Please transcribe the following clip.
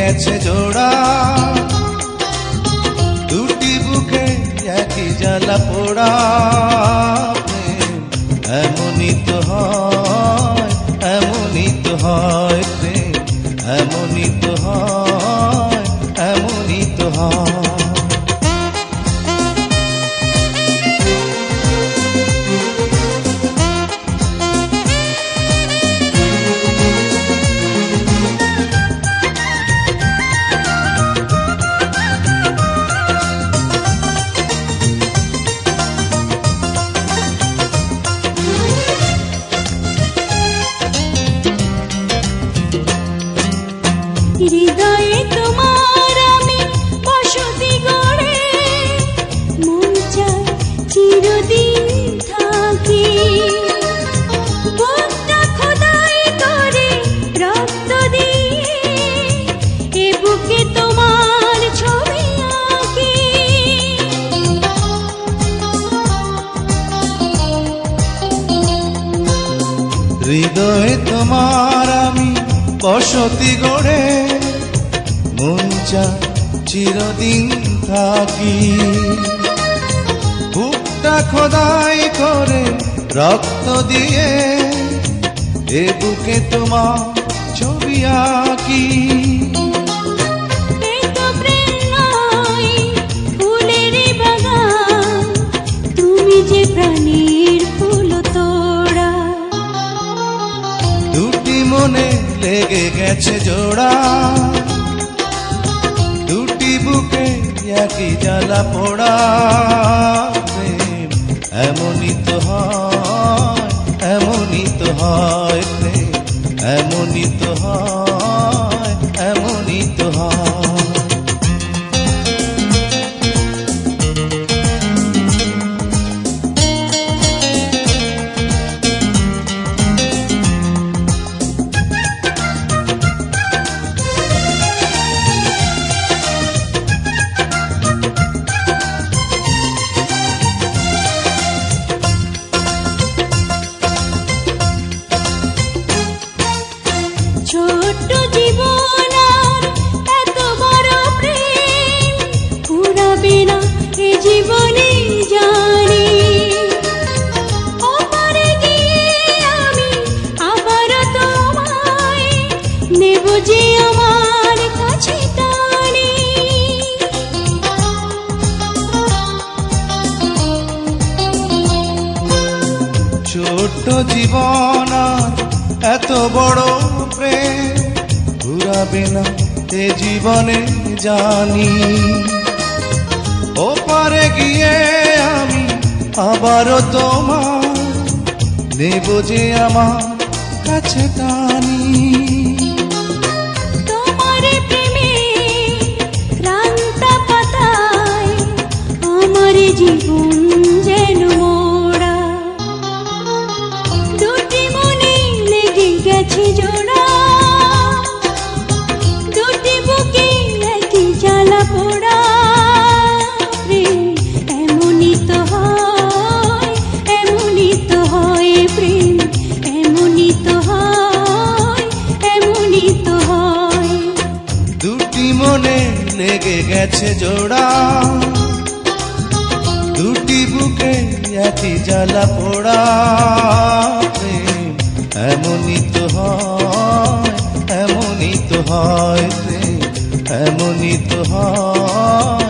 গেছে জোড়া, দুটি বুকে একই জ্বালা পোড়া। এমনই তো হয়, এমনই তো হয় প্রেম, এমনই তো হয়, এমনই তো হয়। হৃদয়ে তোমার আমি বসতি গড়ে, মন চায় চিরদিন থাকি। বুকটা খোদাই করে রক্ত দিয়ে, এ বুকে তোমার ছবি আঁকি। হৃদয়ে তোমার আমি বসতি গড়ে, মন চায় চিরদিন থাকি। বুকটা খোদাই করে রক্ত দিয়ে, এ বুকে তোমার ছবি আঁকি। এই তো প্রেম নয় ফুলের বাগান, তুমি যে প্রাণীর ফুল তোড়া। দুটি মনে লেগে গেছে জোড়া, দুটি বুকে একই জ্বালা পোড়া। প্রেম এমনই তো হয়, এমনই তো হয় প্রেম, এমনই তো হয়, এমনই তো হয়। ছোট্ট জীবন আর এত বড় প্রেম ফুরাবে না এ জীবনে জানি। ওপারে গিয়ে আমি আবার তোমায় নেব যে আমার কাছে টানি। ছোট্ট জীবন আর এত বড় প্রেম ঘুরাবে না এ জীবনে জানি। ওপারে গিয়ে আমি আবারও তোমার নেব যে আমার কাছে টানি। তোমার প্রেমে ক্লান্ত পাতায় আমার জীবন যেন মোড়া। দুটি মনে লেগে গেছে জোড়া, দুটি বুকে একই জ্বালা পোড়া। প্রেম এমনই তো হয়, এমনই তো হয় প্রেম, এমনই তো হয়, এমনই তো হয়। দুটি মনে লেগে গেছে জোড়া, দুটি বুকে একই জ্বালা পোড়া। প্রেম এমনই তো হয়, এমনই তো হয় প্রেম, এমনই তো হয়।